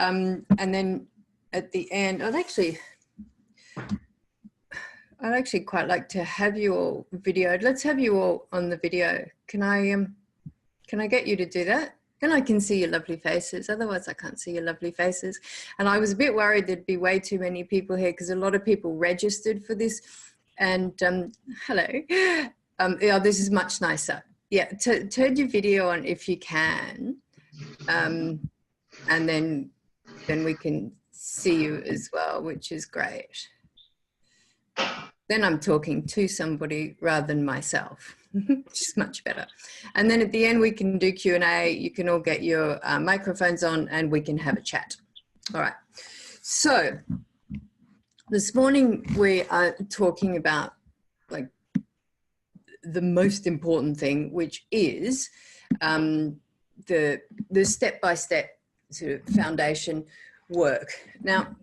And then at the end, I'd actually quite like to have you all videoed. Let's have you all on the video. Can I get you to do that? Then I can see your lovely faces. Otherwise, I can't see your lovely faces. And I was a bit worried there'd be way too many people here because a lot of people registered for this. And hello. Yeah, this is much nicer. Yeah, turn your video on if you can. And then we can see you as well, which is great. Then I'm talking to somebody rather than myself, which is much better. And then at the end, we can do Q&A. You can all get your microphones on and we can have a chat. All right. So this morning we are talking about like the most important thing, which is the step-by-step sort of foundation work. Now,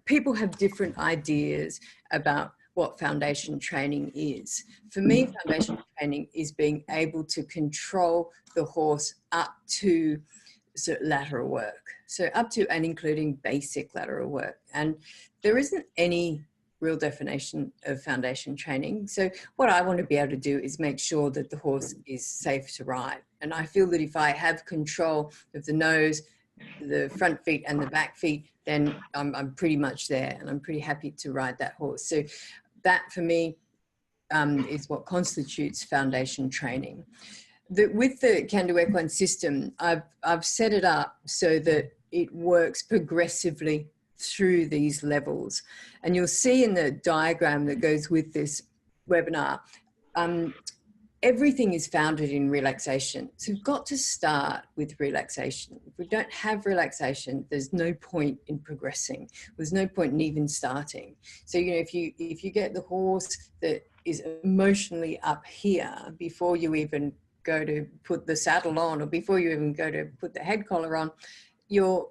people have different ideas about what foundation training is. For me, foundation training is being able to control the horse up to sort of lateral work. So up to and including basic lateral work. And there isn't any real definition of foundation training. So what I want to be able to do is make sure that the horse is safe to ride. And I feel that if I have control of the nose, the front feet and the back feet, then I'm pretty much there and I'm pretty happy to ride that horse. So that for me is what constitutes foundation training. With the Can Do Equine system, I've set it up so that it works progressively through these levels. And you'll see in the diagram that goes with this webinar, everything is founded in relaxation. So we've got to start with relaxation. If we don't have relaxation, there's no point in progressing. There's no point in even starting. So, you know, if you get the horse that is emotionally up here before you even go to put the saddle on or before you even go to put the head collar on, you're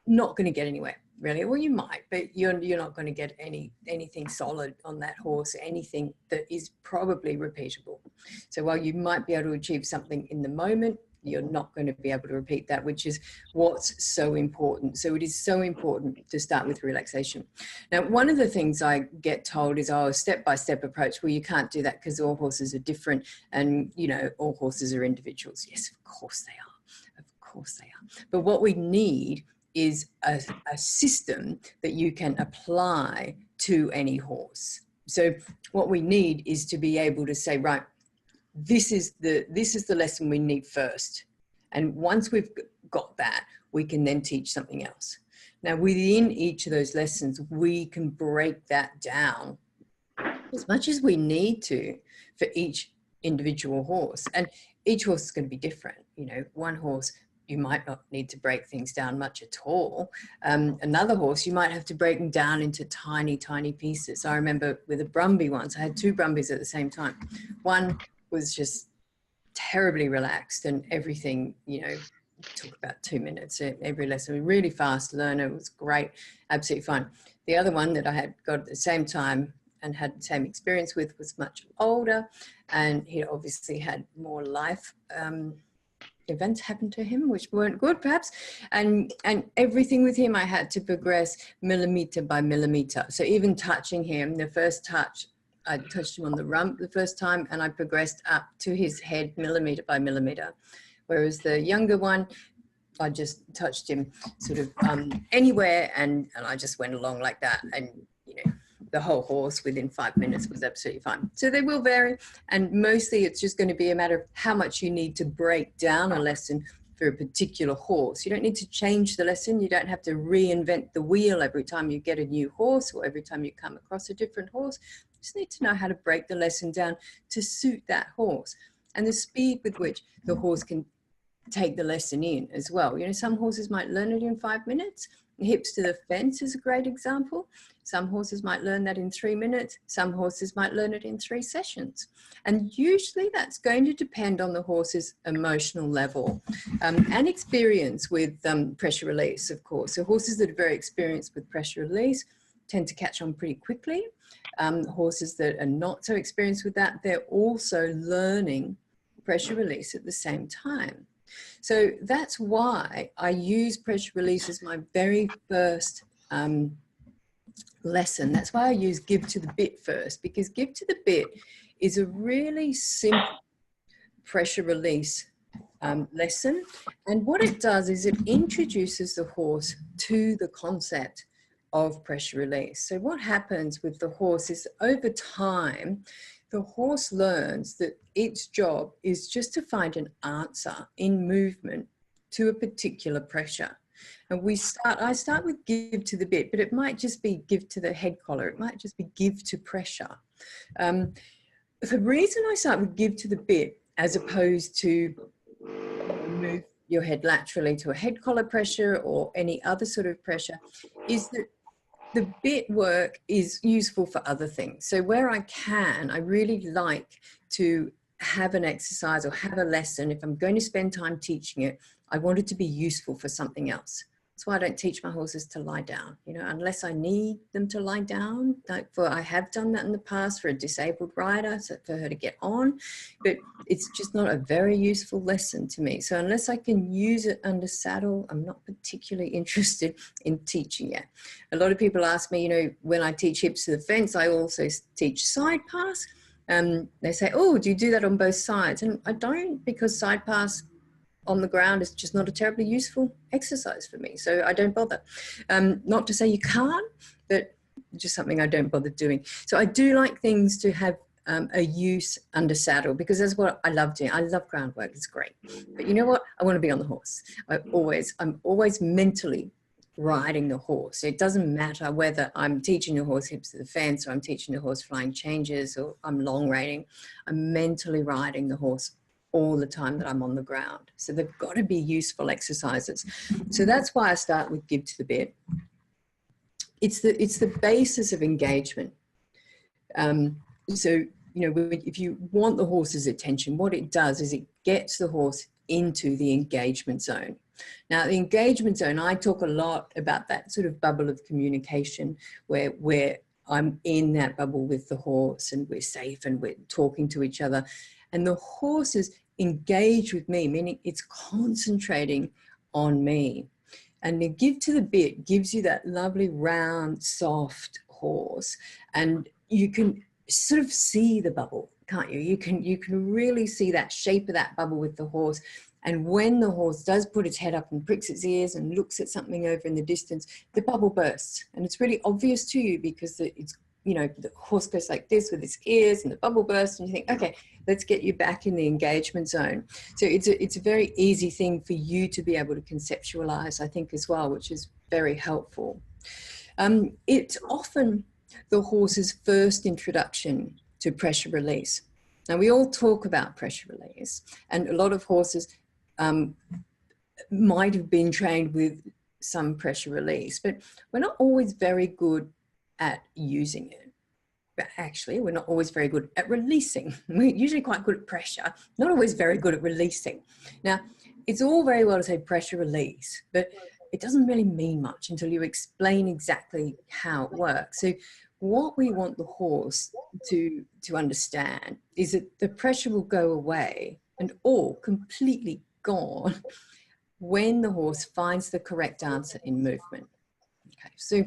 not going to get anywhere. Really, well, you might, but you're not going to get anything solid on that horse, anything that is probably repeatable. So while you might be able to achieve something in the moment, you're not going to be able to repeat that, which is what's so important. So it is so important to start with relaxation. Now, one of the things I get told is, oh, a step-by-step approach. Well, you can't do that because all horses are different and, you know, all horses are individuals. Yes, of course they are. Of course they are. But what we need is a system that you can apply to any horse. So what we need is to be able to say, right, this is the lesson we need first. And once we've got that, we can then teach something else. Now, within each of those lessons, we can break that down as much as we need to for each individual horse. And each horse is going to be different. You know, one horse, you might not need to break things down much at all. Another horse, you might have to break them down into tiny, tiny pieces. I remember with a Brumby once, I had two Brumbies at the same time. One was just terribly relaxed and everything, you know, took about 2 minutes every lesson. Really fast learner, it was great, absolutely fine. The other one that I had got at the same time and had the same experience with was much older, and he obviously had more life events happened to him which weren't good perhaps, and everything with him I had to progress millimeter by millimeter. So even touching him, the first touch, I touched him on the rump the first time and I progressed up to his head millimeter by millimeter, whereas the younger one, I just touched him sort of anywhere and I just went along like that, and you know, the whole horse within 5 minutes was absolutely fine. So they will vary, and mostly it's just going to be a matter of how much you need to break down a lesson for a particular horse. You don't need to change the lesson. You don't have to reinvent the wheel every time you get a new horse or every time you come across a different horse. You just need to know how to break the lesson down to suit that horse and the speed with which the horse can take the lesson in as well. You know, some horses might learn it in 5 minutes. Hips to the fence is a great example. Some horses might learn that in 3 minutes. Some horses might learn it in 3 sessions. And usually that's going to depend on the horse's emotional level and experience with pressure release, of course. So horses that are very experienced with pressure release tend to catch on pretty quickly. Horses that are not so experienced with that, they're also learning pressure release at the same time. So that's why I use pressure release as my very first lesson. That's why I use give to the bit first, because give to the bit is a really simple pressure release lesson. And what it does is it introduces the horse to the concept of pressure release. So what happens with the horse is over time, the horse learns that its job is just to find an answer in movement to a particular pressure. And I start with give to the bit, but it might just be give to the head collar. It might just be give to pressure. The reason I start with give to the bit as opposed to move your head laterally to a head collar pressure or any other sort of pressure is that the bit work is useful for other things. So where I can, I really like to have an exercise or have a lesson. If I'm going to spend time teaching it, I want it to be useful for something else. That's why I don't teach my horses to lie down, you know, unless I need them to lie down. I have done that in the past for a disabled rider, so for her to get on, but it's just not a very useful lesson to me. So unless I can use it under saddle, I'm not particularly interested in teaching it. A lot of people ask me, you know, when I teach hips to the fence, I also teach side pass. They say, oh, do you do that on both sides? And I don't, because side pass on the ground is just not a terribly useful exercise for me. So I don't bother. Not to say you can't, but just something I don't bother doing. So I do like things to have a use under saddle, because that's what I love doing. I love groundwork, it's great. But you know what? I want to be on the horse. I'm always mentally riding the horse. It doesn't matter whether I'm teaching the horse hips to the fence or I'm teaching the horse flying changes or I'm long reining. I'm mentally riding the horse all the time that I'm on the ground. So they've got to be useful exercises. So that's why I start with give to the bit. It's the basis of engagement. So, you know, if you want the horse's attention, what it does is it gets the horse into the engagement zone. Now, the engagement zone, I talk a lot about that sort of bubble of communication where I'm in that bubble with the horse and we're safe and we're talking to each other. And the horse is engaged with me, meaning it's concentrating on me. And the give to the bit gives you that lovely, round, soft horse. And you can sort of see the bubble, can't you? You can really see that shape of that bubble with the horse. And when the horse does put its head up and pricks its ears and looks at something over in the distance, the bubble bursts. And it's really obvious to you because it's, you know, the horse goes like this with its ears and the bubble bursts and you think, okay, let's get you back in the engagement zone. So it's a very easy thing for you to be able to conceptualize, I think, as well, which is very helpful. It's often the horse's first introduction to pressure release. Now, we all talk about pressure release, and a lot of horses might have been trained with some pressure release, but we're not always very good at using it. But actually, we're not always very good at releasing. We're usually quite good at pressure, not always very good at releasing. Now, it's all very well to say pressure release, but it doesn't really mean much until you explain exactly how it works. So what we want the horse to understand is that the pressure will go away and all completely gone when the horse finds the correct answer in movement. Okay, so,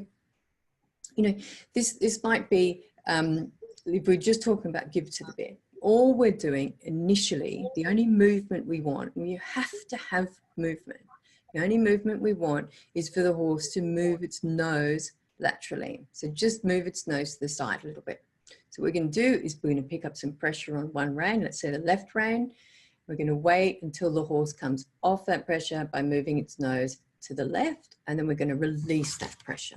you know, this might be, if we're just talking about give to the bit, all we're doing initially, the only movement we want, and you have to have movement, the only movement we want is for the horse to move its nose laterally. So just move its nose to the side a little bit. So what we're going to do is we're going to pick up some pressure on one rein, let's say the left rein. We're going to wait until the horse comes off that pressure by moving its nose to the left, and then we're going to release that pressure,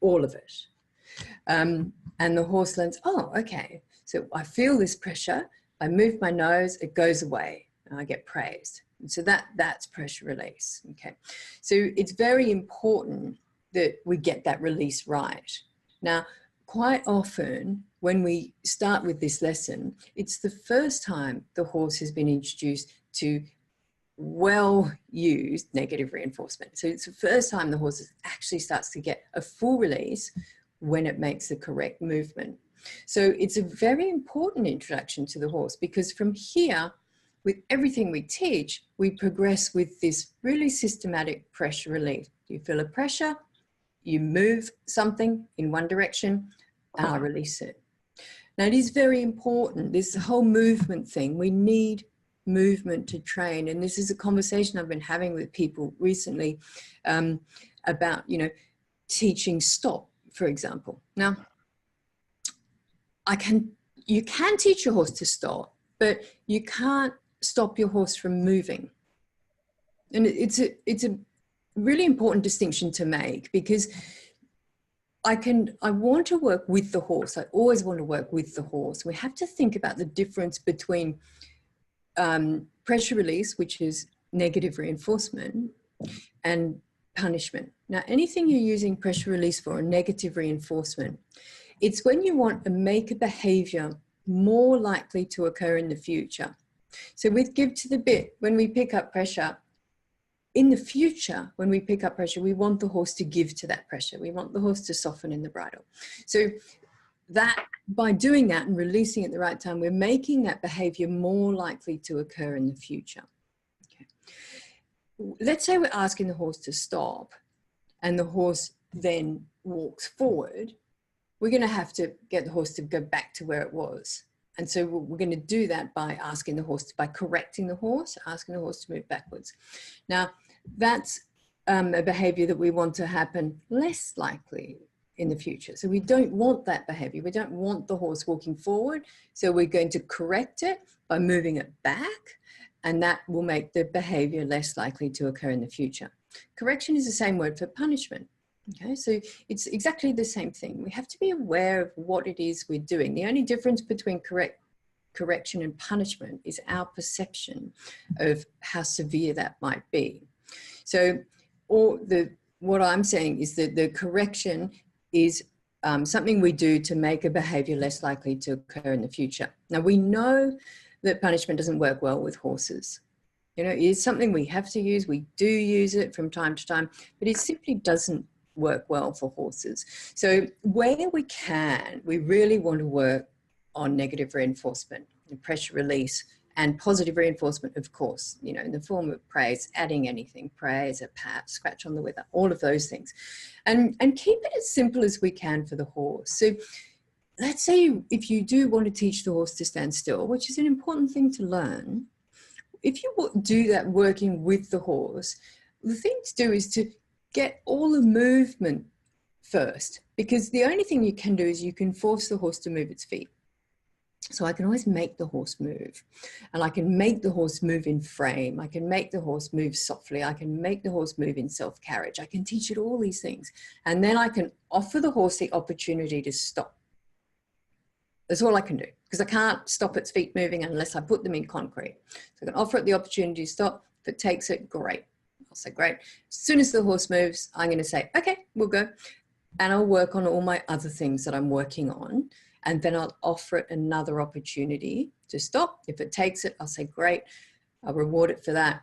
all of it. And the horse learns, oh, okay, so I feel this pressure, I move my nose, it goes away, and I get praised. And so that's pressure release, okay? So it's very important that we get that release right. Now, quite often when we start with this lesson, it's the first time the horse has been introduced to well-used negative reinforcement. So it's the first time the horse actually starts to get a full release when it makes the correct movement. So it's a very important introduction to the horse, because from here, with everything we teach, we progress with this really systematic pressure relief. You feel a pressure, you move something in one direction, and I release it. Now, it is very important, this whole movement thing. We need movement to train. And this is a conversation I've been having with people recently about, you know, teaching stop, for example. Now, you can teach your horse to stop, but you can't stop your horse from moving. And it's a really important distinction to make, because I want to work with the horse. I always want to work with the horse. We have to think about the difference between pressure release, which is negative reinforcement, and punishment. Now, anything you're using pressure release for, or negative reinforcement, it's when you want to make a behavior more likely to occur in the future. So with give to the bit, when we pick up pressure, in the future, when we pick up pressure, we want the horse to give to that pressure. We want the horse to soften in the bridle. So that, by doing that and releasing at the right time, we're making that behavior more likely to occur in the future. Okay. Let's say we're asking the horse to stop, and the horse then walks forward. We're going to have to get the horse to go back to where it was. And so we're going to do that by asking the horse, by correcting the horse, asking the horse to move backwards. Now, that's a behavior that we want to happen less likely in the future. So we don't want that behavior. We don't want the horse walking forward. So we're going to correct it by moving it back, and that will make the behavior less likely to occur in the future. Correction is the same word for punishment. Okay, so it's exactly the same thing. We have to be aware of what it is we're doing. The only difference between correction and punishment is our perception of how severe that might be. So, what I'm saying is that the correction is something we do to make a behavior less likely to occur in the future. Now, we know that punishment doesn't work well with horses. You know, it's something we have to use. We do use it from time to time, but it simply doesn't work well for horses. So where we can, we really want to work on negative reinforcement, pressure release, and positive reinforcement, of course, you know, in the form of praise, adding anything, praise, a pat, scratch on the wither, all of those things. And keep it as simple as we can for the horse. So let's say if you do want to teach the horse to stand still, which is an important thing to learn, if you do that working with the horse, the thing to do is to get all the movement first, because the only thing you can do is you can force the horse to move its feet. So I can always make the horse move, and I can make the horse move in frame. I can make the horse move softly. I can make the horse move in self-carriage. I can teach it all these things. And then I can offer the horse the opportunity to stop. That's all I can do, because I can't stop its feet moving unless I put them in concrete. So I can offer it the opportunity to stop. If it takes it, great. I'll say, great. As soon as the horse moves, I'm going to say, okay, we'll go. And I'll work on all my other things that I'm working on. And then I'll offer it another opportunity to stop. If it takes it, I'll say, great. I'll reward it for that.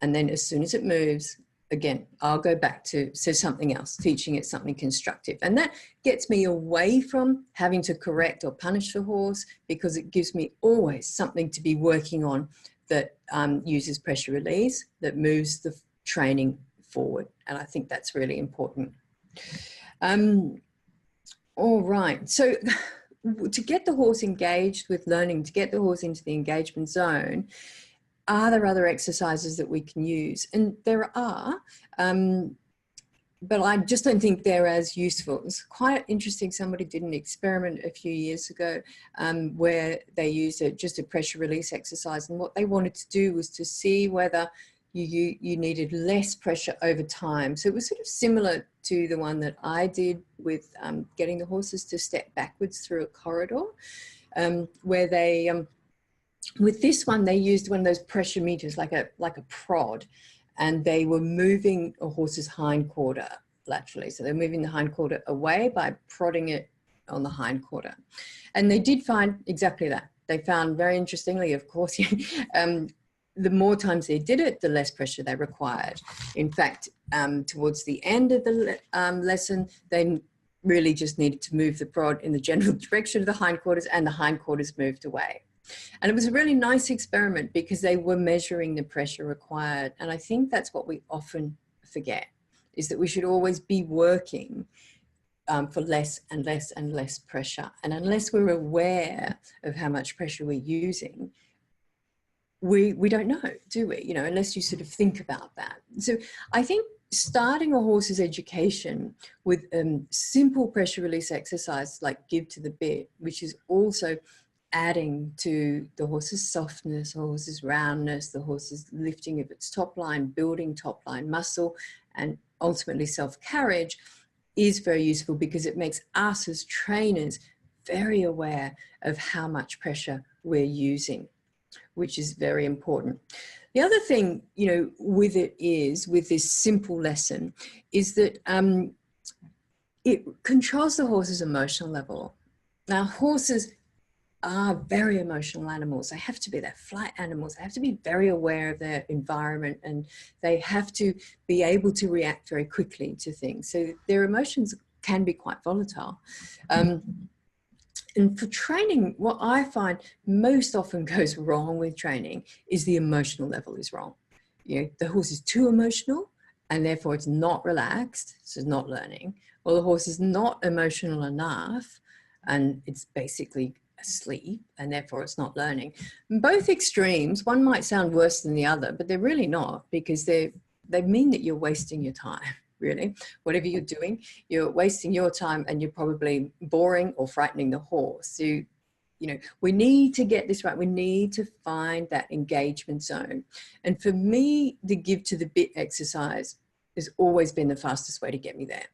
And then as soon as it moves, again, I'll go back to something else, teaching it something constructive. And that gets me away from having to correct or punish the horse, because it gives me always something to be working on that uses pressure release, that moves the training forward. And I think that's really important. All right. So to get the horse engaged with learning, to get the horse into the engagement zone, are there other exercises that we can use? And there are, but I just don't think they're as useful. It's quite interesting. Somebody did an experiment a few years ago where they used just a pressure release exercise. And what they wanted to do was to see whether you needed less pressure over time. So it was sort of similar to the one that I did with getting the horses to step backwards through a corridor, where they, with this one, they used one of those pressure meters, like a prod, and they were moving a horse's hindquarter laterally. So they're moving the hindquarter away by prodding it on the hindquarter. And they did find exactly that. They found, very interestingly, of course, the more times they did it, the less pressure they required. In fact, towards the end of the lesson, they really just needed to move the prod in the general direction of the hindquarters, and the hindquarters moved away. And it was a really nice experiment because they were measuring the pressure required. And I think that's what we often forget, is that we should always be working for less and less and less pressure. And unless we're aware of how much pressure we're using, we don't know, do we? You know, unless you sort of think about that. So I think starting a horse's education with simple pressure release exercise like Give to the Bit, which is also adding to the horse's softness, the horse's roundness, the horse's lifting of its top line, building top line muscle, and ultimately self-carriage, is very useful because it makes us as trainers very aware of how much pressure we're using, which is very important. The other thing, you know, with it is, with this simple lesson, is that it controls the horse's emotional level. Now, horses are very emotional animals. They have to be, they're flight animals. They have to be very aware of their environment, and they have to be able to react very quickly to things. So their emotions can be quite volatile. And for training, what I find most often goes wrong with training is the emotional level is wrong. You know, the horse is too emotional and therefore it's not relaxed, so it's not learning. Or the horse is not emotional enough and it's basically asleep and therefore it's not learning. Both extremes, one might sound worse than the other, but they're really not, because they mean that you're wasting your time. Really, whatever you're doing, you're wasting your time and you're probably boring or frightening the horse. So, you know, we need to get this right. We need to find that engagement zone. And for me, the Give to the Bit exercise has always been the fastest way to get me there.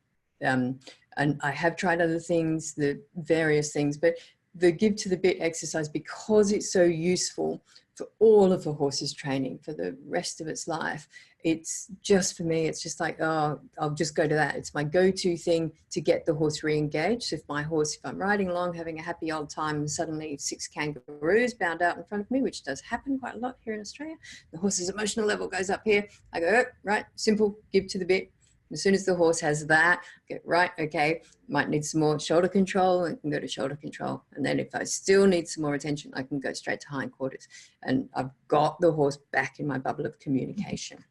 And I have tried other things, the various things, but the Give to the Bit exercise, because it's so useful for all of the horse's training for the rest of its life, it's just, for me, it's just like, oh, I'll just go to that. It's my go-to thing to get the horse re-engaged. So if my horse, if I'm riding along, having a happy old time, and suddenly 6 kangaroos bound out in front of me, which does happen quite a lot here in Australia, the horse's emotional level goes up here. I go, oh, right, simple, Give to the Bit. As soon as the horse has that, get right, okay, might need some more shoulder control, and can go to shoulder control. And then if I still need some more attention, I can go straight to hindquarters. And I've got the horse back in my bubble of communication.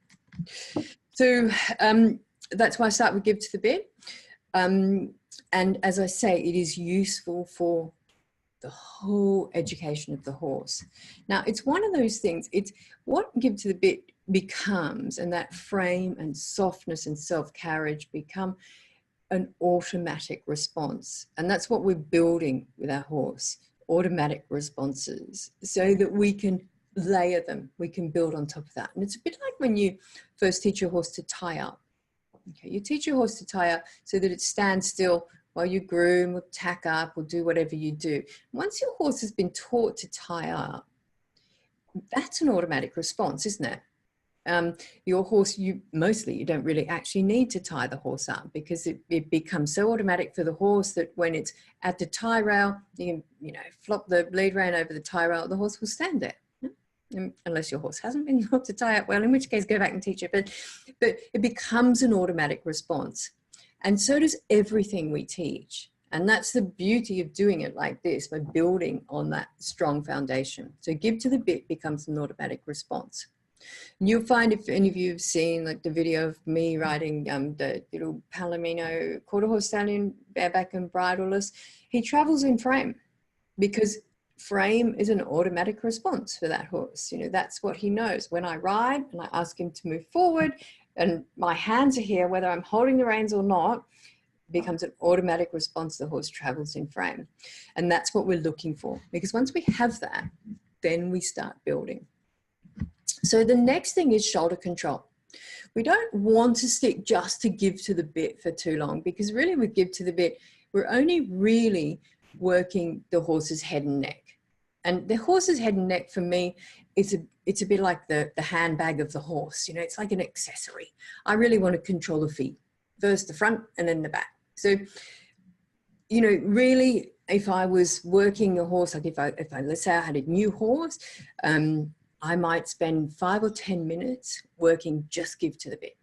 So that's why I start with Give to the Bit. And as I say, it is useful for the whole education of the horse. Now, it's one of those things, it's what Give to the Bit becomes, and that frame and softness and self-carriage become an automatic response. And that's what we're building with our horse, automatic responses, so that we can layer them, we can build on top of that. And it's a bit like when you first teach your horse to tie up. Okay, you teach your horse to tie up so that it stands still while you groom or tack up or do whatever you do. Once your horse has been taught to tie up, that's an automatic response, isn't it? Your horse, you don't really actually need to tie the horse up, because it becomes so automatic for the horse that when it's at the tie rail, you can, flop the lead rein over the tie rail, the horse will stand there. Unless your horse hasn't been taught to tie up well, in which case go back and teach it. But it becomes an automatic response. And so does everything we teach. And that's the beauty of doing it like this, by building on that strong foundation. So Give to the Bit becomes an automatic response. And you'll find, if any of you have seen like the video of me riding the little Palomino quarter horse stallion, bareback and bridleless, he travels in frame, because frame is an automatic response for that horse. That's what he knows. When I ride and I ask him to move forward and my hands are here, whether I'm holding the reins or not, becomes an automatic response. The horse travels in frame. And that's what we're looking for, because once we have that, then we start building. So the next thing is shoulder control. We don't want to stick just to Give to the Bit for too long, because really with Give to the Bit, we're only really working the horse's head and neck. And the horse's head and neck, for me, it's a bit like the handbag of the horse. It's like an accessory. I really want to control the feet, first the front and then the back. So, really, if I was working a horse, like if I let's say I had a new horse, I might spend 5 or 10 minutes working just Give to the Bit.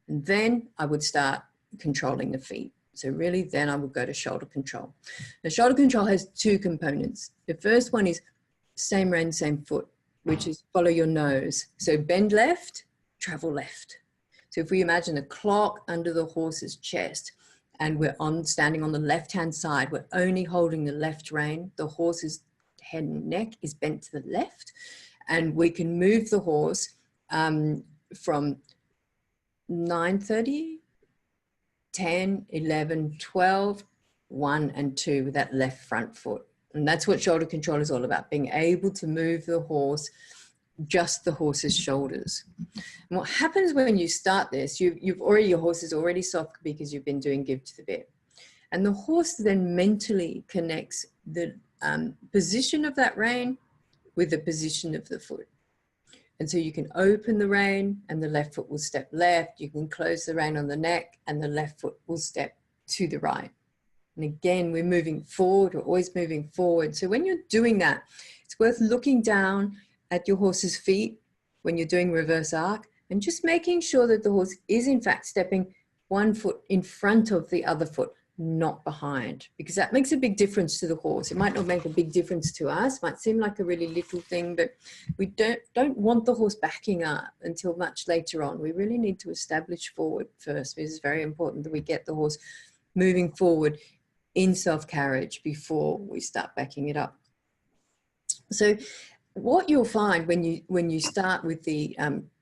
And then I would start controlling the feet. So really, then I would go to shoulder control. Now, shoulder control has 2 components. The first one is same rein, same foot, which is follow your nose. So bend left, travel left. So if we imagine a clock under the horse's chest and we're standing on the left-hand side, we're only holding the left rein. The horse's head and neck is bent to the left, and we can move the horse from 9:30, 10, 11, 12, 1 and 2 with that left front foot. And that's what shoulder control is all about, being able to move the horse, just the horse's shoulders. And what happens when you start this, your horse is already soft because you've been doing give to the bit. And the horse then mentally connects the position of that rein with the position of the foot. And so you can open the rein and the left foot will step left. You can close the rein on the neck and the left foot will step to the right. And again, we're moving forward, we're always moving forward. So when you're doing that, it's worth looking down at your horse's feet when you're doing reverse arc and just making sure that the horse is in fact stepping one foot in front of the other foot, not behind, because that makes a big difference to the horse. It might not make a big difference to us, might seem like a really little thing, but we don't want the horse backing up until much later on. We really need to establish forward first. It is very important that we get the horse moving forward in self-carriage before we start backing it up. So what you'll find when you start with the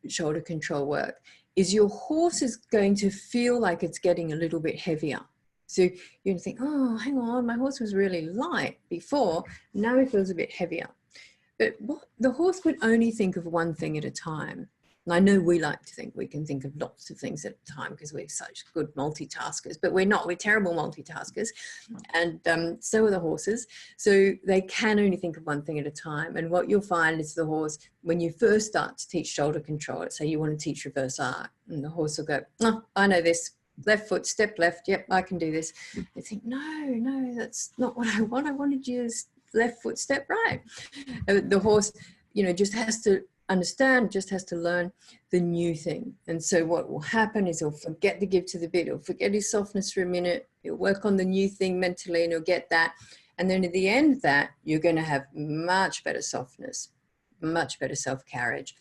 shoulder control work is your horse is going to feel like it's getting a little bit heavier. So you're going to think, oh, hang on, my horse was really light before, now it feels a bit heavier. But the horse would only think of one thing at a time. And I know we like to think we can think of lots of things at a time because we're such good multitaskers, but we're not. We're terrible multitaskers. And so are the horses. So they can only think of one thing at a time. And what you'll find is the horse, when you first start to teach shoulder control, let's say you want to teach reverse arc, and the horse will go, oh, I know this. Left foot, step left. Yep, I can do this. They think, no, that's not what I want. I wanted you to left foot, step right. The horse, just has to understand, just has to learn the new thing. And so what will happen is he'll forget to give to the bit. He'll forget his softness for a minute. He'll work on the new thing mentally and he'll get that. And then at the end of that, you're going to have much better softness, much better self-carriage,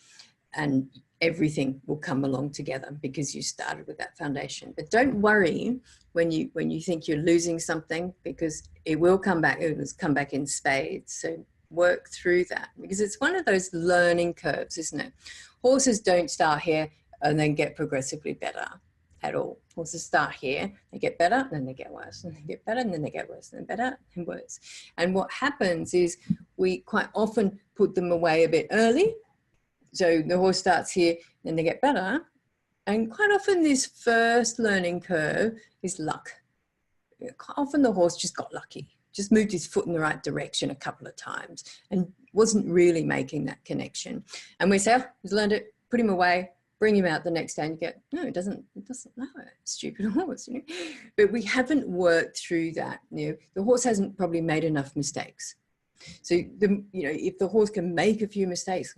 and everything will come along together because you started with that foundation. But don't worry when you think you're losing something, because it will come back. It will come back in spades. So work through that, because it's one of those learning curves, isn't it? Horses don't start here and then get progressively better at all. Horses start here, they get better, and then they get worse, and they get better, and then they get worse, and better and worse. And what happens is we quite often put them away a bit early. So the horse starts here, then they get better. And quite often this first learning curve is luck. Quite often the horse just got lucky, just moved his foot in the right direction a couple of times and wasn't really making that connection. And we say, oh, he's learned it, put him away, bring him out the next day, and you get, no, it doesn't know it, stupid horse, But we haven't worked through that. The horse hasn't probably made enough mistakes. So if the horse can make a few mistakes,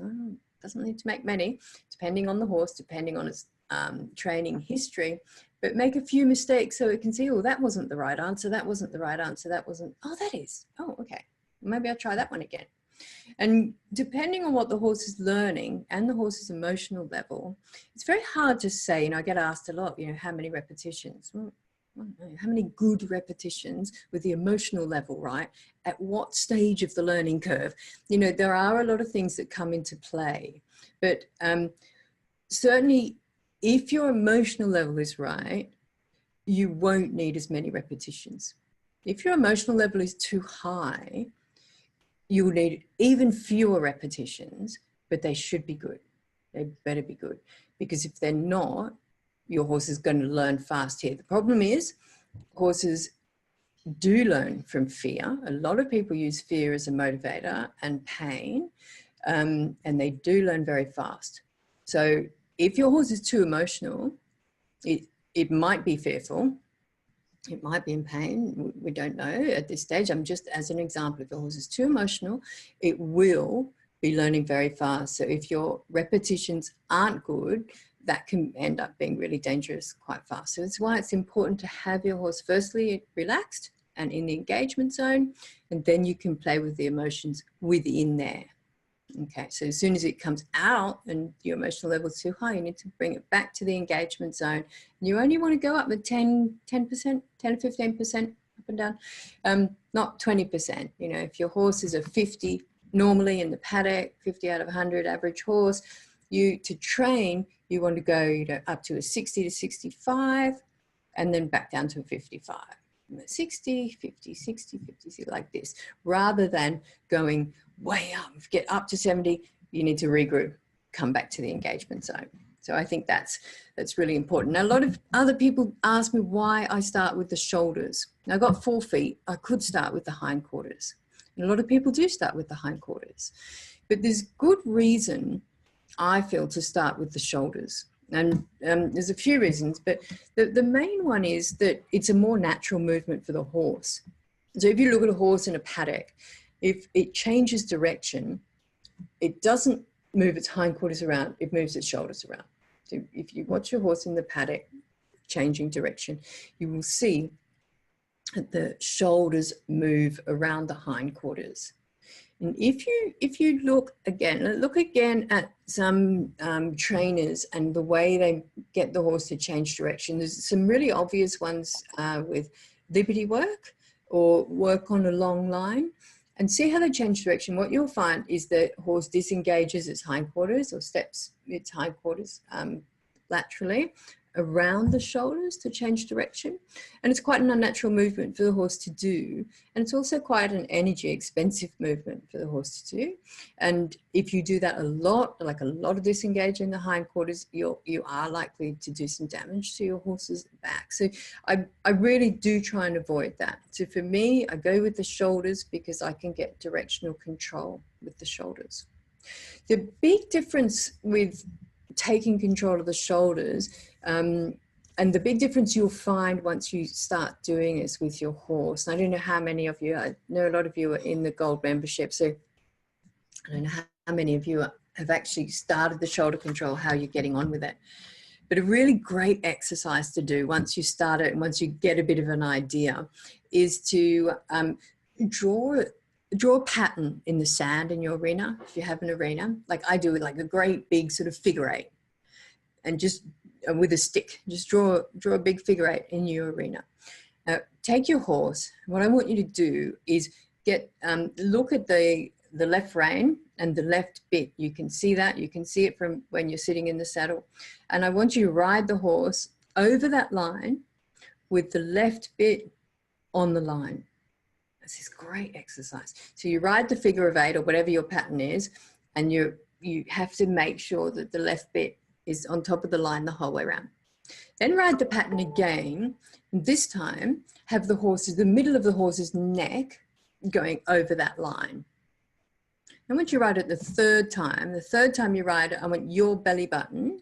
doesn't need to make many, depending on the horse, depending on its training history, but make a few mistakes so it can see, oh, that wasn't the right answer, that wasn't the right answer, that wasn't, oh, that is, oh, okay, maybe I'll try that one again. And depending on what the horse is learning and the horse's emotional level, it's very hard to say. I get asked a lot, how many repetitions? Well, I don't know, how many good repetitions with the emotional level, right? At what stage of the learning curve? There are a lot of things that come into play, but certainly if your emotional level is right, you won't need as many repetitions. If your emotional level is too high, you will need even fewer repetitions, but they should be good. They better be good, because if they're not, your horse is going to learn fast here. The problem is horses do learn from fear. A lot of people use fear as a motivator and pain, and they do learn very fast. So if your horse is too emotional, it might be fearful. It might be in pain. We don't know at this stage. I'm just as an example, if your horse is too emotional, it will be learning very fast. So if your repetitions aren't good, that can end up being really dangerous quite fast. So it's why it's important to have your horse firstly relaxed and in the engagement zone, and then you can play with the emotions within there. Okay, so as soon as it comes out and your emotional level is too high, you need to bring it back to the engagement zone. You only want to go up with 10%, 10 to 15% up and down, not 20%. You know, if your horse is a 50 normally in the paddock, 50 out of 100 average horse, to train, you want to go, you know, up to a 60 to 65 and then back down to a 55. 60, 50, 60, 50, like this, rather than going way up, get up to 70, you need to regroup, come back to the engagement zone. So I think that's really important. Now, a lot of other people ask me why I start with the shoulders. Now, I've got 4 feet, I could start with the hindquarters. And a lot of people do start with the hindquarters, but there's good reason, I feel, to start with the shoulders. And there's a few reasons, but the main one is that it's a more natural movement for the horse. So if you look at a horse in a paddock, if it changes direction, it doesn't move its hindquarters around, it moves its shoulders around. So if you watch your horse in the paddock changing direction, you will see that the shoulders move around the hindquarters. And if you look again at some trainers and the way they get the horse to change direction, there's some really obvious ones with liberty work or work on a long line, and see how they change direction. What you'll find is the horse disengages its hindquarters or steps its hindquarters laterally around the shoulders to change direction. And it's quite an unnatural movement for the horse to do. And it's also quite an energy expensive movement for the horse to do. And if you do that a lot, like a lot of disengaging the hindquarters, you are likely to do some damage to your horse's back. So I really do try and avoid that. So for me, I go with the shoulders because I can get directional control with the shoulders. The big difference with taking control of the shoulders, and the big difference you'll find once you start doing this with your horse. And I don't know how many of you, I know a lot of you are in the gold membership, so I don't know how many of you have actually started the shoulder control, how you're getting on with it. But a really great exercise to do once you start it and once you get a bit of an idea is to draw a pattern in the sand in your arena, if you have an arena. Like I do, like a great big sort of figure 8, and just with a stick, just draw a big figure 8 in your arena. Take your horse. What I want you to do is look at the left rein and the left bit. You can see that. You can see it from when you're sitting in the saddle. And I want you to ride the horse over that line with the left bit on the line. This is great exercise. So you ride the figure of 8 or whatever your pattern is, and you have to make sure that the left bit is on top of the line the whole way around. Then ride the pattern again. This time have the middle of the horse's neck going over that line. And once you ride it the third time you ride it, I want your belly button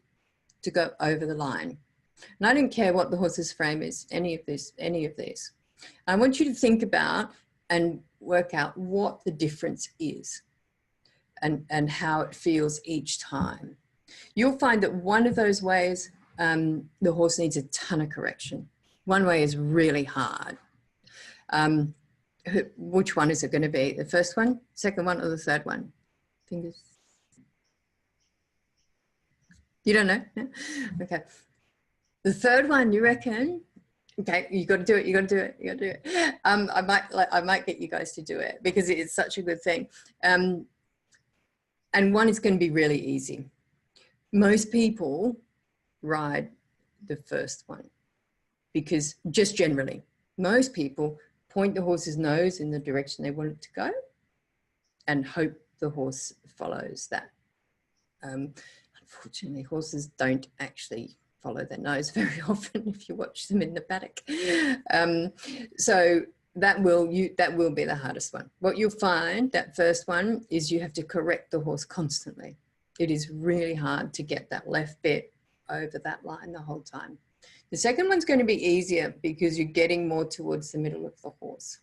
to go over the line. And I don't care what the horse's frame is, any of this. I want you to think about and work out what the difference is and how it feels each time. You'll find that one of those ways, the horse needs a ton of correction. One way is really hard. Which one is it going to be? The first one, second one, or the third one? Fingers. You don't know? No? Okay. The third one, you reckon? Okay, you got to do it. You got to do it. You got to do it. I might get you guys to do it because it's such a good thing. And one is going to be really easy. Most people ride the first one because just generally, most people point the horse's nose in the direction they want it to go and hope the horse follows that. Unfortunately, horses don't actually follow their nose very often if you watch them in the paddock. So that will be the hardest one. What you'll find, that first one, is you have to correct the horse constantly. It is really hard to get that left bit over that line the whole time. The second one's going to be easier because you're getting more towards the middle of the horse,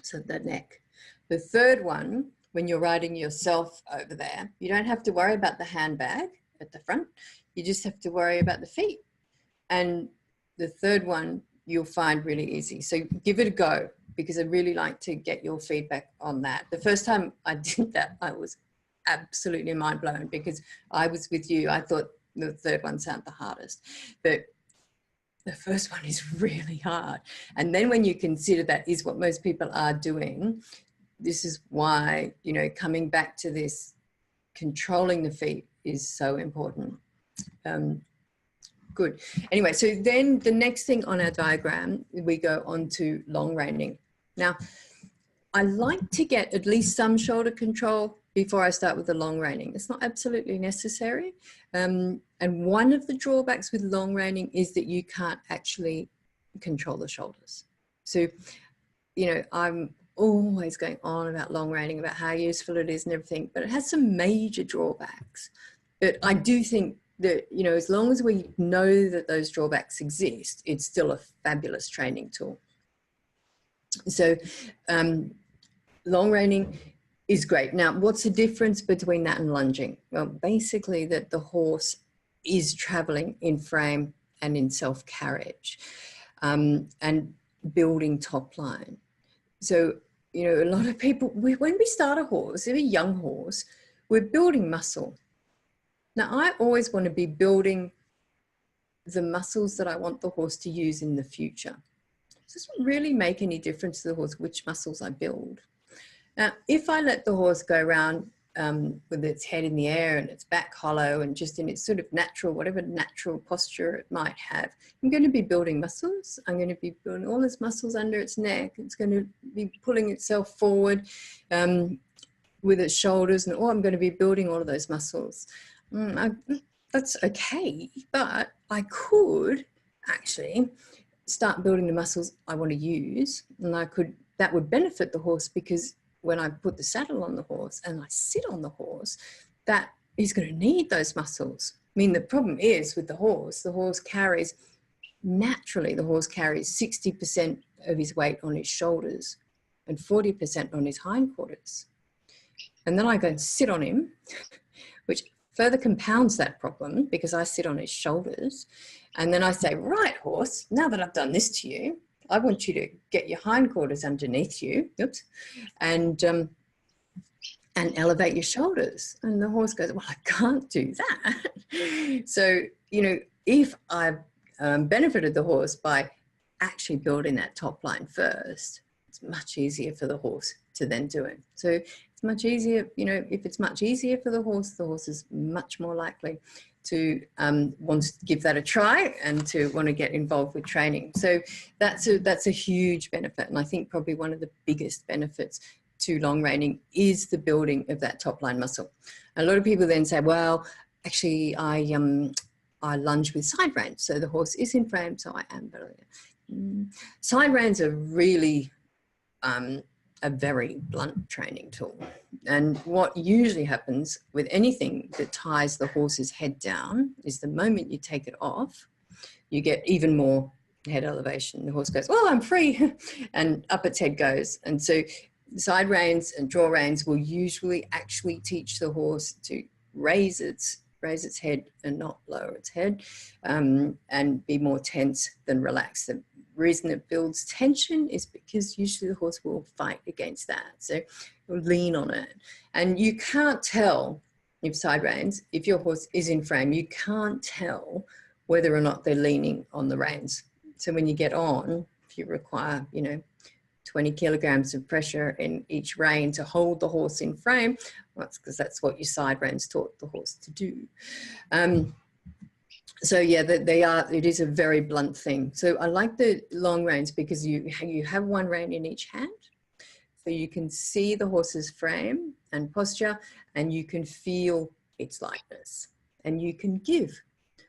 so the neck. The third one, when you're riding yourself over there, you don't have to worry about the handbag at the front. You just have to worry about the feet. And the third one, you'll find really easy. So give it a go, because I really like to get your feedback on that. The first time I did that, I was absolutely mind blown, because I was with you. I thought the third one sounded the hardest, but the first one is really hard. And then when you consider that is what most people are doing, this is why, you know, coming back to this, controlling the feet is so important. Good. Anyway, so then the next thing on our diagram, we go on to long reining. Now, I like to get at least some shoulder control before I start with the long reining. It's not absolutely necessary. And one of the drawbacks with long reining is that you can't actually control the shoulders. So, you know, I'm always going on about long reining, about how useful it is and everything, but it has some major drawbacks. But I do think that, you know, as long as we know that those drawbacks exist, it's still a fabulous training tool. So long reining is great. Now, what's the difference between that and lunging? Well, basically that the horse is traveling in frame and in self-carriage, and building top line. So, you know, a lot of people, when we start a horse, a young horse, we're building muscle. Now, I always want to be building the muscles that I want the horse to use in the future. It doesn't really make any difference to the horse which muscles I build. Now, if I let the horse go around with its head in the air and its back hollow and just in its sort of natural, whatever natural posture it might have, I'm going to be building muscles. I'm going to be building all its muscles under its neck. It's going to be pulling itself forward with its shoulders, and I'm going to be building all of those muscles. That's okay, but I could actually start building the muscles I want to use, and that would benefit the horse, because when I put the saddle on the horse and I sit on the horse, that is going to need those muscles. I mean, the problem is with the horse carries, naturally the horse carries 60% of his weight on his shoulders and 40% on his hindquarters. And then I go and sit on him, which further compounds that problem, because I sit on his shoulders. And then I say, right, horse, now that I've done this to you, I want you to get your hindquarters underneath you, and elevate your shoulders. And the horse goes, well, I can't do that. So, you know, if I've benefited the horse by actually building that top line first, it's much easier for the horse to then do it. So it's much easier, you know, if it's much easier for the horse is much more likely to want to give that a try and to want to get involved with training. So that's a huge benefit. And I think probably one of the biggest benefits to long reining is the building of that top line muscle. A lot of people then say, well, actually I lunge with side reins. So the horse is in frame, so I am better. Side reins are really a very blunt training tool. And what usually happens with anything that ties the horse's head down is the moment you take it off, you get even more head elevation. The horse goes, well, I'm free, and up its head goes. And so side reins and draw reins will usually actually teach the horse to raise its head and not lower its head, and be more tense than relaxed. The reason it builds tension is because usually the horse will fight against that. So it will lean on it. And you can't tell if side reins, if your horse is in frame, you can't tell whether or not they're leaning on the reins. So when you get on, if you require, you know, 20 kilograms of pressure in each rein to hold the horse in frame, well, that's because that's what your side reins taught the horse to do. So yeah, it is a very blunt thing. So I like the long reins because you have one rein in each hand. So you can see the horse's frame and posture, and you can feel its lightness, and you can give,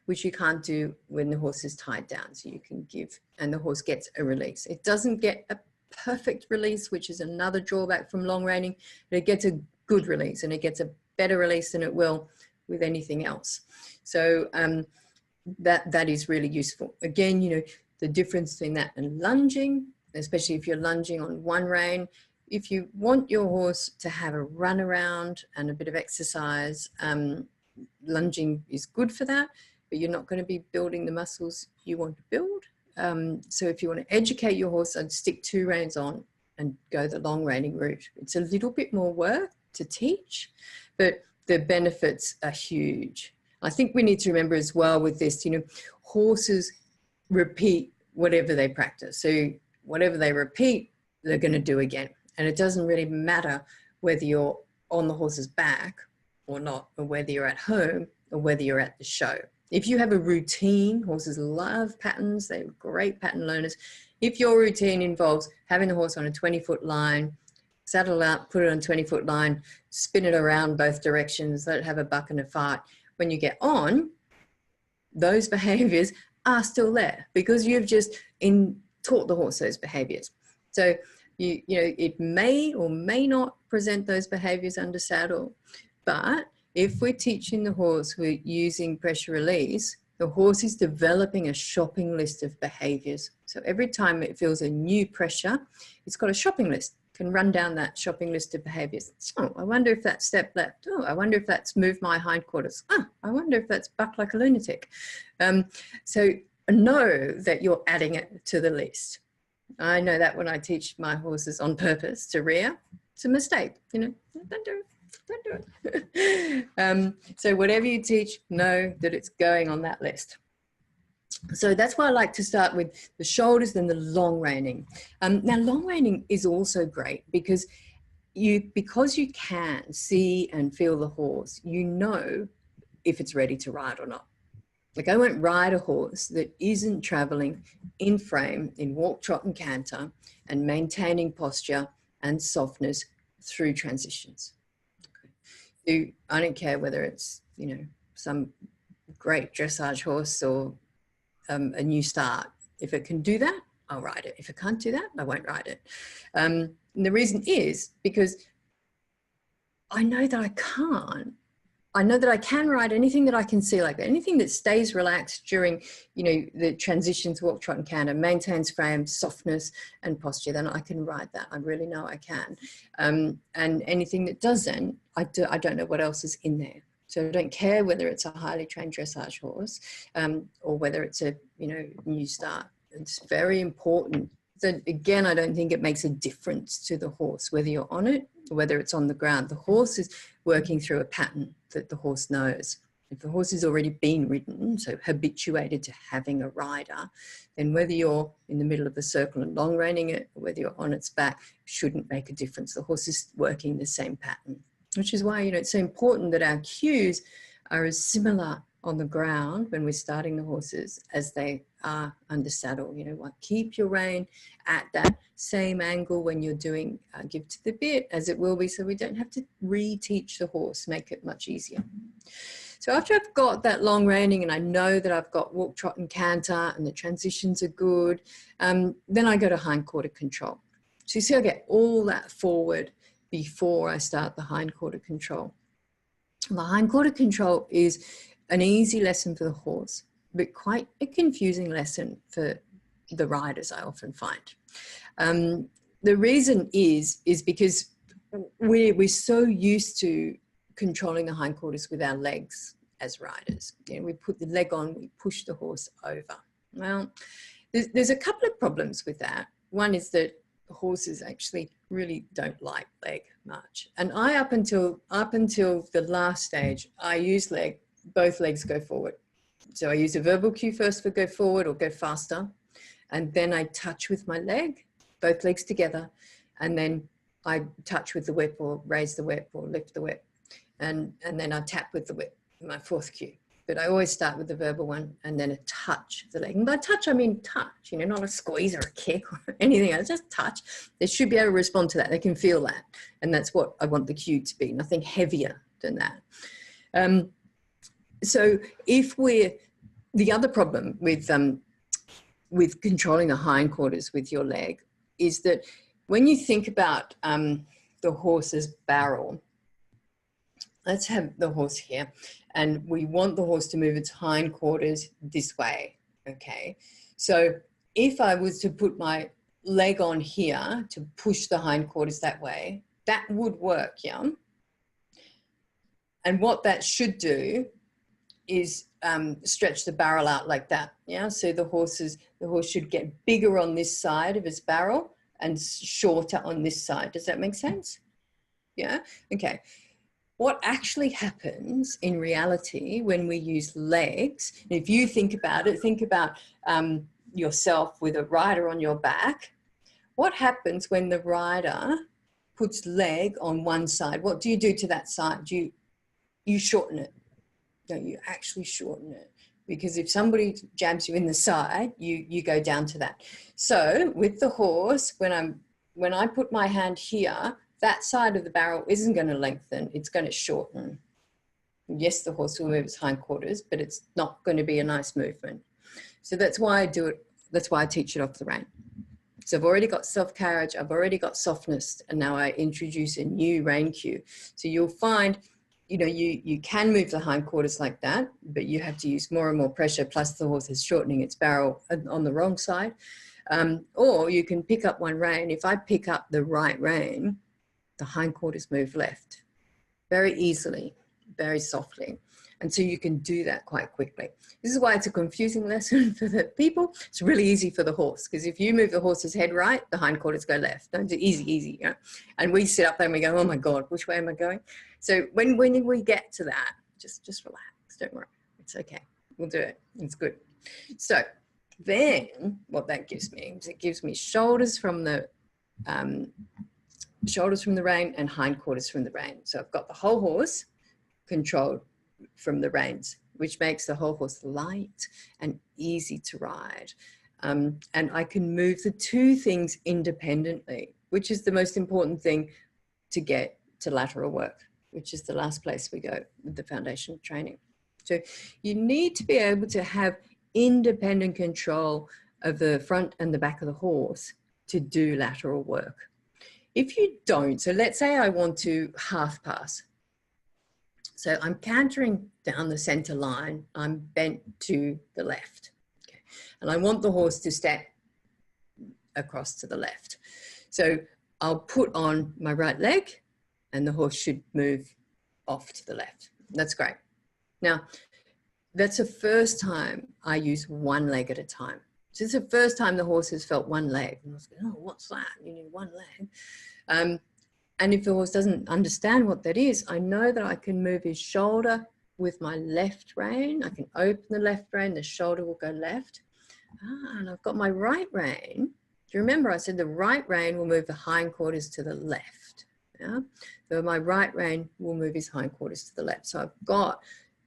which you can't do when the horse is tied down. So you can give and the horse gets a release. It doesn't get a perfect release, which is another drawback from long reining, but it gets a good release, and it gets a better release than it will with anything else. So that is really useful. Again, you know, the difference between that and lunging, especially if you're lunging on one rein, if you want your horse to have a run around and a bit of exercise, lunging is good for that, but you're not going to be building the muscles you want to build. So if you want to educate your horse, I'd stick 2 reins on and go the long reining route. It's a little bit more work to teach, but the benefits are huge. I think we need to remember as well with this, horses repeat whatever they practice. So whatever they repeat, they're going to do again. And it doesn't really matter whether you're on the horse's back or not, or whether you're at home or whether you're at the show. If you have a routine, horses love patterns, they're great pattern learners. If your routine involves having the horse on a 20-foot line, saddle up, put it on a 20-foot line, spin it around both directions, let it have a buck and a fart. When you get on, those behaviors are still there because you've just taught the horse those behaviors. So it may or may not present those behaviors under saddle, but if we're teaching the horse, we're using pressure release, the horse is developing a shopping list of behaviors. So every time it feels a new pressure, it's got a shopping list, can run down that shopping list of behaviors. Oh, I wonder if that's step left. Oh, I wonder if that's move my hindquarters. Oh, I wonder if that's buck like a lunatic. So know that you're adding it to the list. I know that when I teach my horses on purpose to rear, it's a mistake, don't do it. Don't do it. So whatever you teach, know that it's going on that list. So that's why I like to start with the shoulders, then the long reining. Now, long reining is also great because you can see and feel the horse, if it's ready to ride or not. Like I won't ride a horse that isn't traveling in frame, in walk, trot, and canter, and maintaining posture and softness through transitions. So I don't care whether it's, some great dressage horse or a new start. If it can do that, I'll ride it. If it can't do that, I won't ride it. And the reason is because I know that I can't. I know that I can ride anything that I can see like that. Anything that stays relaxed during, the transitions, walk, trot, and canter, maintains frame, softness, and posture, then I can ride that. I really know I can. And anything that doesn't, I don't know what else is in there. So I don't care whether it's a highly trained dressage horse or whether it's a, new start. It's very important. So again, I don't think it makes a difference to the horse, whether you're on it or whether it's on the ground. The horse is working through a pattern that the horse knows. If the horse has already been ridden, so habituated to having a rider, then whether you're in the middle of the circle and long reining it, or whether you're on its back, shouldn't make a difference. The horse is working the same pattern, which is why, it's so important that our cues are as similar on the ground when we're starting the horses as they are under saddle. Keep your rein at that same angle when you're doing give to the bit as it will be, so we don't have to reteach the horse, make it much easier. So after I've got that long reining and I know that I've got walk, trot, and canter and the transitions are good, then I go to hindquarter control. So you see I get all that forward before I start the hindquarter control. The hindquarter control is an easy lesson for the horse, but quite a confusing lesson for the riders, I often find. The reason is because we're so used to controlling the hindquarters with our legs as riders. We put the leg on, we push the horse over. Well, there's a couple of problems with that. One is that horses actually really don't like leg much. And up until the last stage, I use leg. Both legs go forward. So I use a verbal cue first for go forward or go faster. And then I touch with my leg, both legs together. And then I touch with the whip or raise the whip or lift the whip. And then I tap with the whip, my fourth cue. But I always start with the verbal one and then a touch of the leg. And by touch, I mean touch, not a squeeze or a kick or anything else, just touch. They should be able to respond to that. They can feel that. And that's what I want the cue to be, nothing heavier than that. So the other problem with controlling the hindquarters with your leg is that when you think about the horse's barrel, let's have the horse here, and we want the horse to move its hindquarters this way, okay? So if I was to put my leg on here to push the hindquarters that way, that would work, yeah? And what that should do is stretch the barrel out like that. Yeah, so the horse should get bigger on this side of its barrel and shorter on this side. Does that make sense? Yeah. Okay. What actually happens in reality when we use legs, if you think about it, think about yourself with a rider on your back. What happens when the rider puts leg on one side? What do you do to that side? You shorten it. No, you actually shorten it, because if somebody jabs you in the side, you go down to that. So with the horse, when I put my hand here, that side of the barrel isn't going to lengthen, it's going to shorten. Yes, the horse will move its hindquarters, but it's not going to be a nice movement. So that's why I do it. That's why I teach it off the rein. So I've already got self-carriage, I've already got softness, and now I introduce a new rein cue. So you'll find, you know, you can move the hindquarters like that, but you have to use more and more pressure, plus the horse is shortening its barrel on the wrong side. Or you can pick up one rein. If I pick up the right rein, the hindquarters move left very easily, very softly. And so you can do that quite quickly. This is why it's a confusing lesson for the people. It's really easy for the horse, because if you move the horse's head right, the hindquarters go left. It's easy, you know? And we sit up there and we go, oh my God, which way am I going? So when we get to that, just relax, don't worry. It's okay, we'll do it, it's good. So then what that gives me is it gives me shoulders from the rein and hindquarters from the rein. So I've got the whole horse controlled from the reins, which makes the whole horse light and easy to ride. And I can move the two things independently, which is the most important thing to get to lateral work, which is the last place we go with the foundation training. So you need to be able to have independent control of the front and the back of the horse to do lateral work. If you don't, so let's say I want to half pass. So I'm cantering down the center line, I'm bent to the left. Okay. And I want the horse to step across to the left. So I'll put on my right leg and the horse should move off to the left. That's great. Now, that's the first time I use one leg at a time. So it's the first time the horse has felt one leg. And I was going, oh, what's that? You need one leg. And if the horse doesn't understand what that is, I know that I can move his shoulder with my left rein. I can open the left rein, the shoulder will go left. And I've got my right rein. Do you remember I said the right rein will move the hindquarters to the left? Yeah? So my right rein will move his hindquarters to the left. So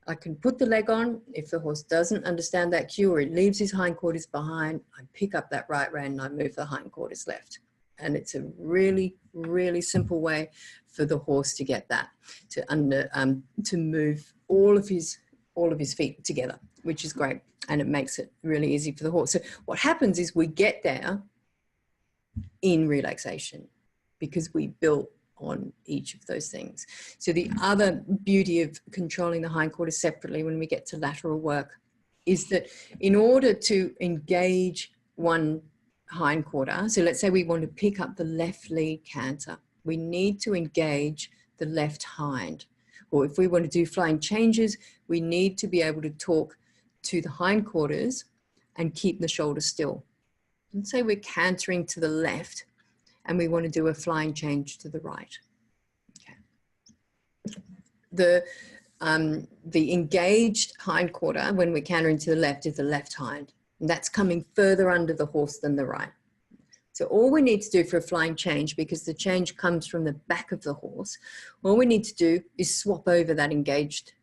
I can put the leg on. If the horse doesn't understand that cue or it leaves his hindquarters behind, I pick up that right rein and I move the hindquarters left. And it's a really, really simple way for the horse to get that, to move all of his feet together, which is great. And it makes it really easy for the horse. So what happens is we get there in relaxation because we built on each of those things. So the other beauty of controlling the hindquarters separately when we get to lateral work is that in order to engage one hindquarter, so let's say we want to pick up the left lead canter, we need to engage the left hind. Or if we want to do flying changes, we need to be able to talk to the hindquarters and keep the shoulders still. Let's say we're cantering to the left and we want to do a flying change to the right. Okay. The engaged hindquarter when we're cantering to the left is the left hind. And that's coming further under the horse than the right. So all we need to do for a flying change, because the change comes from the back of the horse, all we need to do is swap over that engaged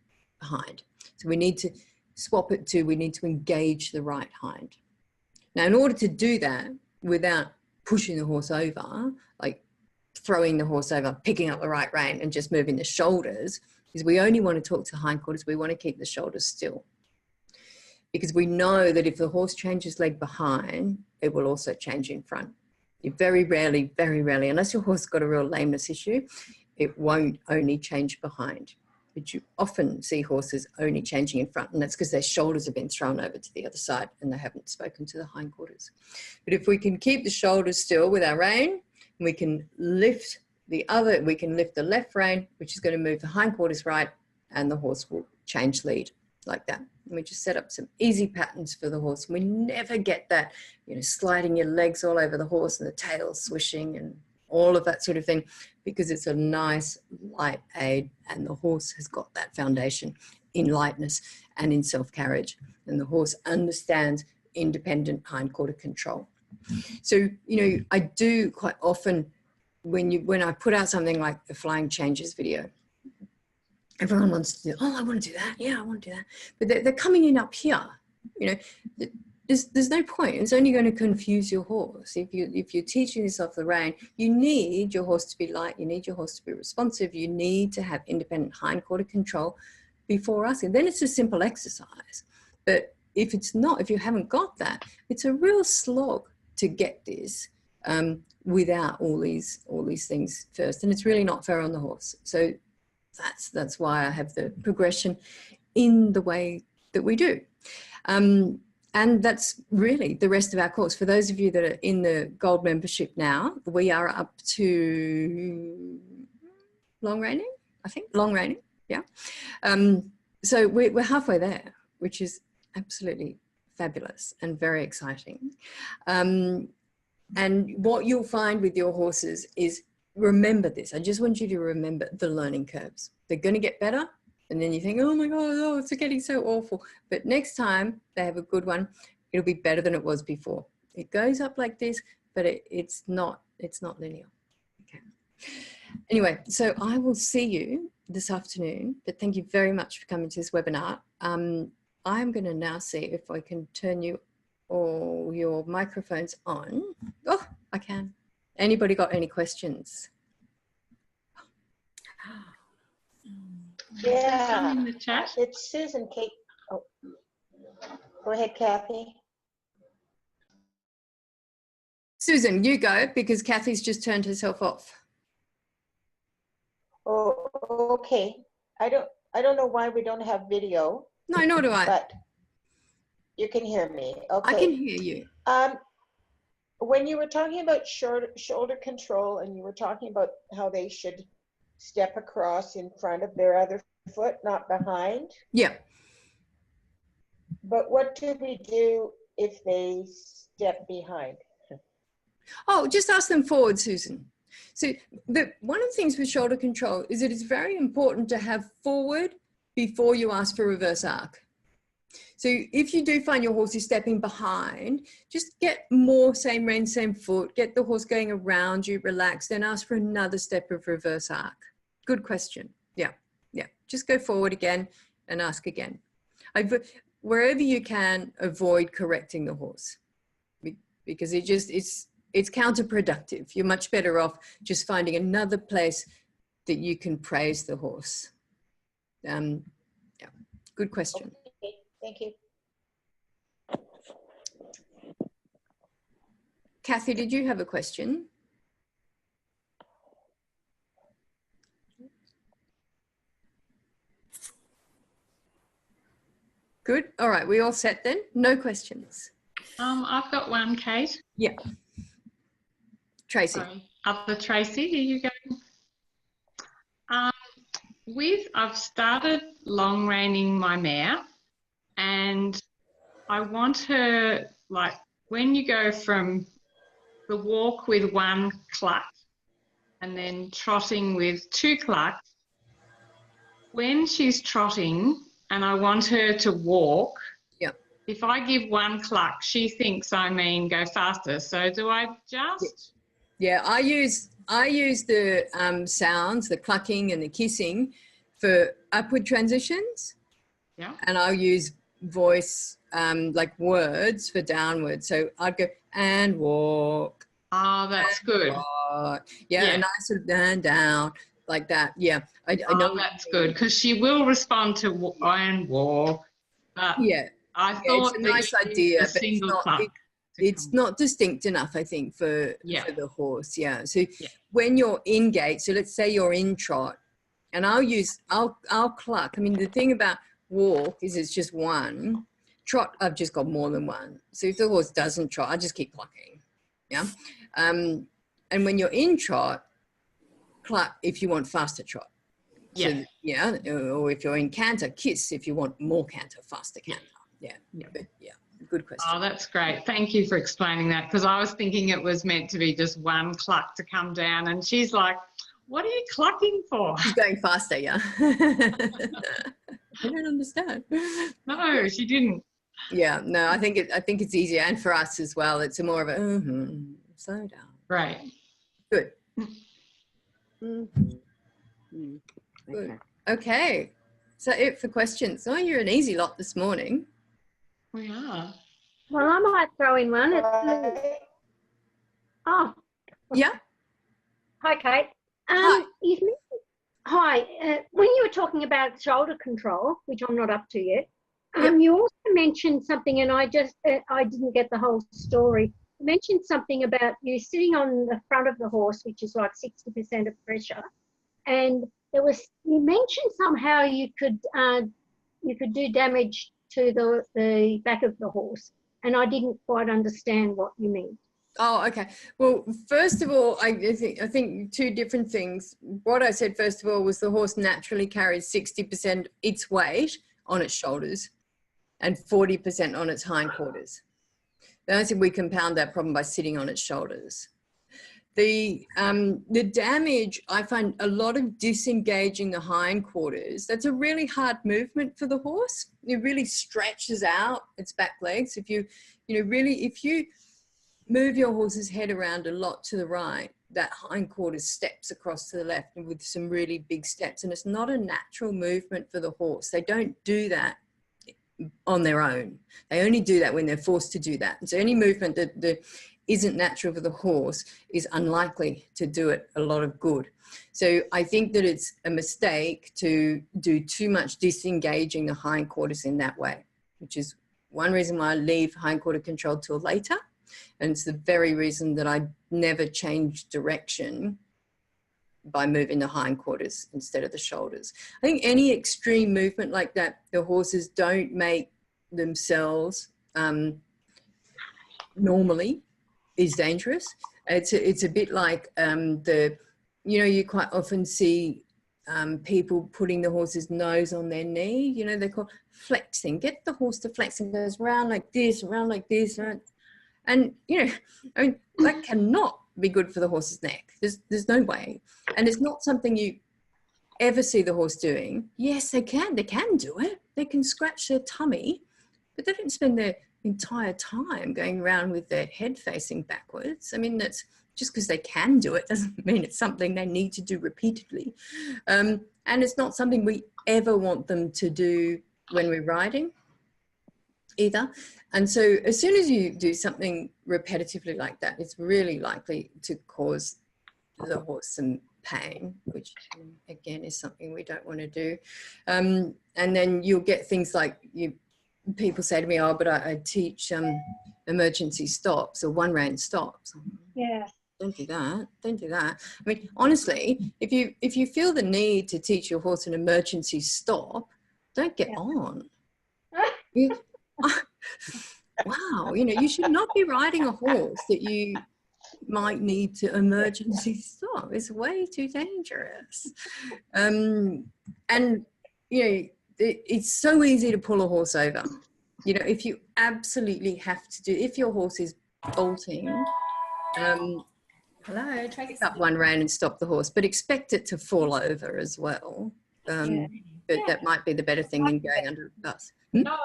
hind. So we need to swap it to, we need to engage the right hind. Now, in order to do that without pushing the horse over, like throwing the horse over, picking up the right rein and just moving the shoulders, is we only want to talk to hindquarters, we want to keep the shoulders still. Because we know that if the horse changes leg behind, it will also change in front. You very rarely, unless your horse has got a real lameness issue, it won't only change behind. But you often see horses only changing in front, and that's because their shoulders have been thrown over to the other side and they haven't spoken to the hindquarters. But if we can keep the shoulders still with our rein, we can lift the left rein, which is going to move the hindquarters right, and the horse will change lead like that. And we just set up some easy patterns for the horse. We never get that, you know, sliding your legs all over the horse and the tail swishing and all of that sort of thing, because it's a nice light aid and the horse has got that foundation in lightness and in self-carriage, and the horse understands independent hindquarter control. So, you know, I do quite often when I put out something like the flying changes video, everyone wants to do, oh, I want to do that. Yeah, I want to do that. But they're coming in up here, you know, there's no point. It's only going to confuse your horse. If you're teaching this off the rein, you need your horse to be light. You need your horse to be responsive. You need to have independent hindquarter control before asking. Then it's a simple exercise. But if it's not, if you haven't got that, it's a real slog to get this without all these things first. And it's really not fair on the horse. So that's why I have the progression in the way that we do. And that's really the rest of our course. For those of you that are in the gold membership now, we are up to long reining, I think, long reining, yeah. So we're halfway there, which is absolutely fabulous and very exciting. And what you'll find with your horses is, remember this. I just want you to remember the learning curves. They're going to get better. And then you think, oh my God, oh, it's getting so awful. But next time they have a good one, it'll be better than it was before. It goes up like this, but it's not linear. Okay. Anyway, so I will see you this afternoon, but thank you very much for coming to this webinar. I'm going to now see if I can turn you all your microphones on. Oh, I can. Anybody got any questions? Yeah, in the chat. it's Susan Kate. Oh, go ahead, Kathy. Susan, you go, because Kathy's just turned herself off. Oh, okay. I don't know why we don't have video. No, nor do I. But you can hear me. Okay. I can hear you. When you were talking about shoulder control, and you were talking about how they should step across in front of their other foot, not behind. Yeah. But what do we do if they step behind? Oh, just ask them forward, Susan. So one of the things with shoulder control is that it's very important to have forward before you ask for reverse arc. So if you do find your horse is stepping behind, just get more same rein, same foot, get the horse going around you, relax, then ask for another step of reverse arc. Good question. Yeah, yeah. Just go forward again and ask again. Wherever you can, avoid correcting the horse, because it's counterproductive. You're much better off just finding another place that you can praise the horse. Yeah, good question. Okay, thank you. Kathy, did you have a question? Good. All right. We all set then? No questions. I've got one, Kate. Yeah. Tracy. Sorry. Other Tracy, here you go. I've started long reining my mare, and I want her, like, when you go from the walk with one cluck and then trotting with two clucks, when she's trotting and I want her to walk, yeah, if I give one cluck, she thinks I mean go faster. So do I just? Yeah, I use the sounds, the clucking and the kissing for upward transitions. Yeah. And I'll use voice, like words for downward. So I'd go and walk. Oh, that's good. Walk. Yeah, and I sort of down like that. Yeah, I know. That's good, because she will respond to and walk. But yeah, I thought it's a nice idea, but it's not distinct enough, I think, for the horse. Yeah. So when you're in gait, so let's say you're in trot, and I'll cluck. I mean, the thing about walk is it's just one. Trot, I've just got more than one. So if the horse doesn't trot, I just keep clucking. Yeah. And when you're in trot, cluck if you want faster trot. Yeah. So, yeah, or if you're in canter, kiss if you want more canter, faster canter. Yeah. Yeah. But yeah, good question. Oh, that's great. Thank you for explaining that, because I was thinking it was meant to be just one cluck to come down, and she's like, what are you clucking for? She's going faster, yeah. I don't understand. No, she didn't. Yeah, no, I think it's easier, and for us as well. It's a more of a slow down. Right. Good. Okay. Good. Okay. So it for questions. Oh, you're an easy lot this morning. We are. Well, I might throw in one. Oh, Yeah. hi, Kate. Hi. Hi. When you were talking about shoulder control, which I'm not up to yet, Yep. you also mentioned something, and I didn't get the whole story. You mentioned something about you sitting on the front of the horse, which is like 60% of pressure, and you mentioned somehow you could do damage to the back of the horse, and I didn't quite understand what you mean. Oh, okay. Well, first of all, I think two different things. What I said first of all was the horse naturally carries 60% its weight on its shoulders and 40% on its hindquarters. Then I said we compound that problem by sitting on its shoulders. The damage, I find a lot of disengaging the hindquarters. That's a really hard movement for the horse. It really stretches out its back legs. If you move your horse's head around a lot to the right, that hindquarters steps across to the left and with some really big steps. And it's not a natural movement for the horse. They don't do that on their own. They only do that when they're forced to do that. And so any movement that isn't natural for the horse is unlikely to do it a lot of good. So I think that it's a mistake to do too much disengaging the hindquarters in that way, which is one reason why I leave hindquarter control till later. And it's the very reason that I never change direction by moving the hindquarters instead of the shoulders. I think any extreme movement like that, the horses don't make themselves normally is dangerous. It's a bit like you quite often see people putting the horse's nose on their knee. They call flexing. Get the horse to flex and goes round like this, around like this, right? And that cannot be good for the horse's neck. There's no way. And it's not something you ever see the horse doing. Yes, they can do it. They can scratch their tummy, but they don't spend their entire time going around with their head facing backwards. I mean, that's just because they can do it doesn't mean it's something they need to do repeatedly. And it's not something we ever want them to do when we're riding either. And so as soon as you do something repetitively like that, it's really likely to cause the horse some pain, which again is something we don't want to do. And then you'll get things like people say to me, oh, but I teach emergency stops or one-rein stops. Yeah. Don't do that. Don't do that. I mean, honestly, if you feel the need to teach your horse an emergency stop, don't get on. Wow, you should not be riding a horse that you might need to emergency stop. It's way too dangerous. And it's so easy to pull a horse over. If you absolutely have to if your horse is bolting, Hello, Tracy. pick up one rein and stop the horse, but expect it to fall over as well. But that might be the better thing than going under a bus. No,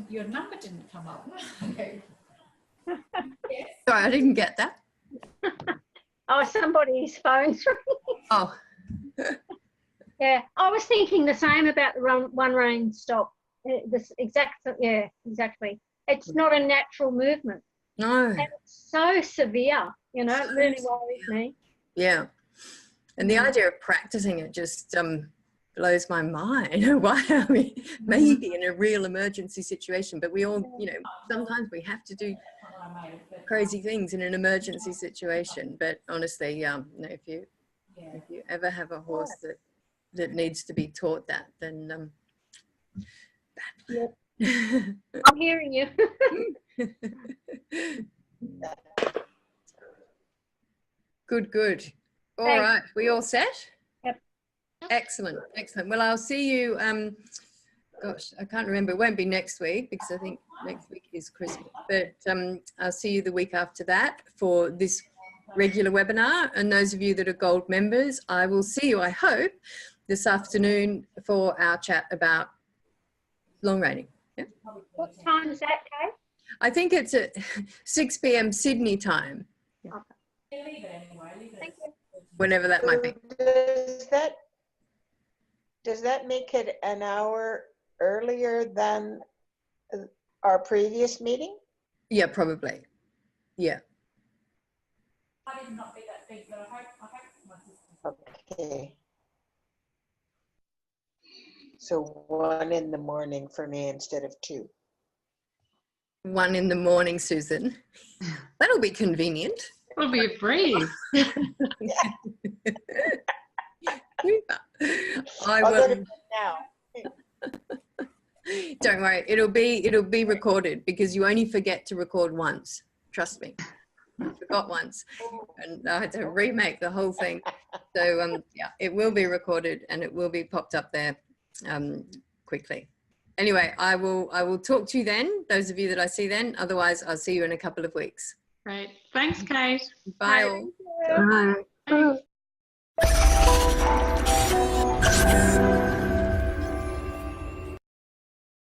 your number didn't come up. Okay. Yes. Sorry, I didn't get that. Oh, somebody's phone's ringing. Oh, Yeah, I was thinking the same about the one rein stop. Exactly. It's not a natural movement. no. And it's so severe, it really worries me. Yeah. And the idea of practicing it just blows my mind. Why? I mean, maybe in a real emergency situation, but we all, sometimes we have to do crazy things in an emergency situation. But honestly, if you ever have a horse that needs to be taught that, then Yep. I'm hearing you. Good. All Thanks. right, we all set? Yep. Excellent, excellent. Well, I'll see you. Gosh, I can't remember. It won't be next week because I think next week is Christmas. But I'll see you the week after that for this regular webinar. And those of you that are gold members, I will see you, I hope, this afternoon for our chat about long raining. Yeah? What time is that, Kate? I think it's at 6 p.m. Sydney time, Yeah, leave it anyway. Leave it. Thank you. whenever that might be. Does that make it an hour earlier than our previous meeting? Yeah, probably. Yeah. I did not be that big, but I hope my sister. Okay. So 1 in the morning for me instead of 2. 1 in the morning, Susan. That'll be convenient. It'll be a breeze. I I'll go to will. bed now. Don't worry. It'll be recorded because you only forget to record once. Trust me. I forgot once, and I had to remake the whole thing. So yeah, it will be recorded and it will be popped up there quickly. Anyway, I will talk to you then. Those of you that I see then. Otherwise, I'll see you in a couple of weeks. Great. Thanks, Kate. Bye all. Bye. Bye.